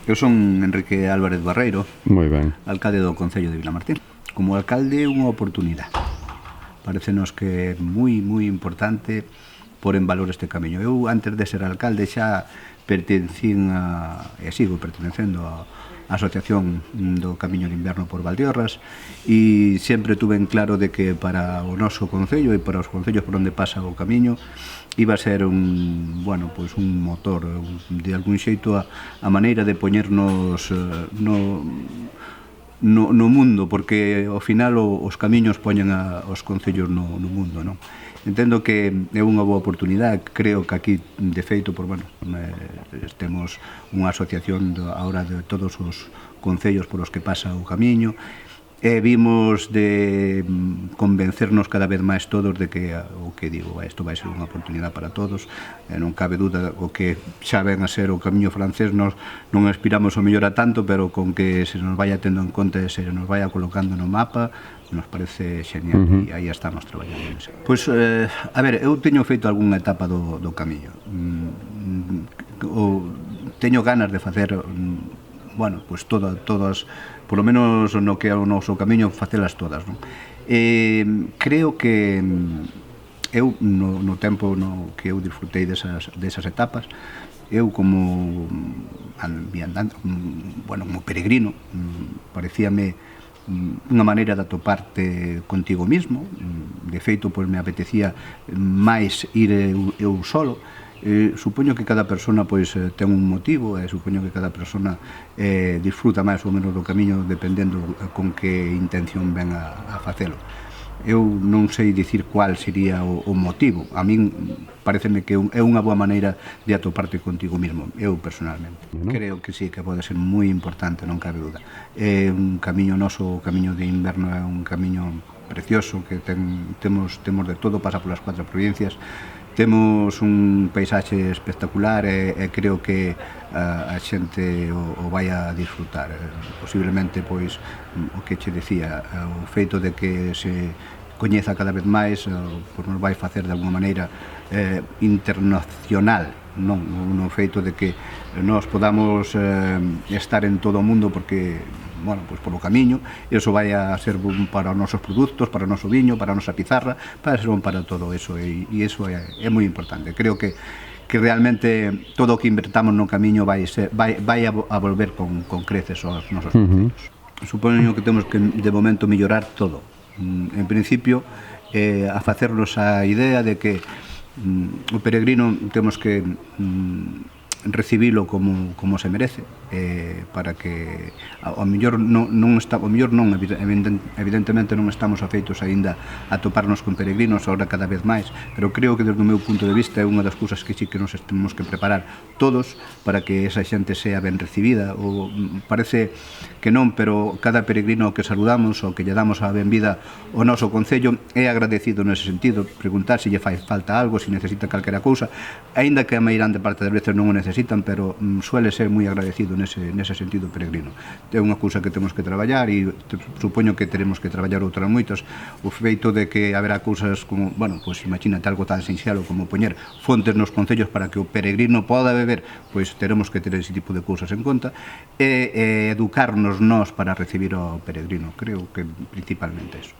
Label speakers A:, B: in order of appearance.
A: Eu son Enrique Álvarez Barreiro,
B: Moi ben.
A: alcalde do Concello de Vilamartín. Como alcalde, unha oportunidade. Parecenos que é moi importante pôr en valor este camiño. Eu, antes de ser alcalde, xa pertencín e sigo pertencendo a Asociación do Camiño de Inverno por Valdeorras, e sempre tuve en claro de que para o noso concello e para os concellos por onde pasa o camiño iba a ser un motor, de algún xeito a maneira de poñernos no mundo, porque ao final os camiños poñen os concellos no mundo, non? Entendo que é unha boa oportunidade. Creo que aquí, de feito, temos unha asociación ahora de todos os concellos por os que pasa o camiño, e vimos de convencernos cada vez máis todos de que o que digo, isto vai ser unha oportunidade para todos. Non cabe dúda o que xa ven a ser o camiño francés. Nos non aspiramos ao mellor a tanto, pero con que se nos vaya tendo en conta e se nos vaya colocando no mapa, nos parece xenial, e aí estamos traballando. Pois, a ver, eu teño feito algunha etapa do camiño. Teño ganas de facer, pois todas, polo menos no que é o noso camiño, facelas todas, non? Creo que eu, no tempo que eu disfrutei desas etapas, eu como viandante, como peregrino, parecíame unha maneira de atoparte contigo mismo. De feito, pois me apetecía máis ir eu solo. Supoño que cada persona ten un motivo, e supoño que cada persona disfruta máis ou menos do camiño dependendo con que intención ven a facelo. Eu non sei dicir cuál sería o motivo. A min pareceme que é unha boa maneira de atoparte contigo mismo, eu personalmente. Creo que sí, que pode ser moi importante, non cabe duda. É un camiño noso, o camiño de inverno é un camiño precioso, que temos de todo, pasa polas 4 provincias. Temos un paisaxe espectacular, e creo que a xente o vai a disfrutar. Posiblemente, pois, o que che decía, o feito de que se coñeza cada vez máis, nos vai facer de alguma maneira internacional, non? No feito de que nós podamos estar en todo o mundo, porque polo camiño, iso vai a ser bom para os nosos produtos, para o noso viño, para a nosa pizarra, para ser bom para todo eso, e iso é moi importante. Creo que realmente todo o que invertamos no camiño vai a volver con creces aos nosos concellos. Supoño que temos que, de momento, mellorar todo. En principio, a facernos a idea de que o peregrino temos que recibilo como se merece, para que ao mellor evidentemente non estamos afeitos aínda a toparnos con peregrinos agora cada vez máis, pero creo que desde o meu punto de vista é unha das cousas que sí que nos temos que preparar todos para que esa xente sea ben recibida. Parece que non, pero cada peregrino que saludamos ou que lle damos a benvida ao noso concello é agradecido nese sentido, preguntar se lle fai falta algo, se necesita calquera cousa, aínda que a meirande parte das veces non o necesitan, pero suele ser moi agradecido nese sentido peregrino. É unha cousa que temos que traballar, e supoño que teremos que traballar outras moitas. O feito de que haberá cousas como, imagínate algo tan sinxelo como poñer fontes nos concellos para que o peregrino poda beber, pois teremos que ter ese tipo de cousas en conta, e educarnos nós para recibir ao peregrino. Creo que principalmente eso.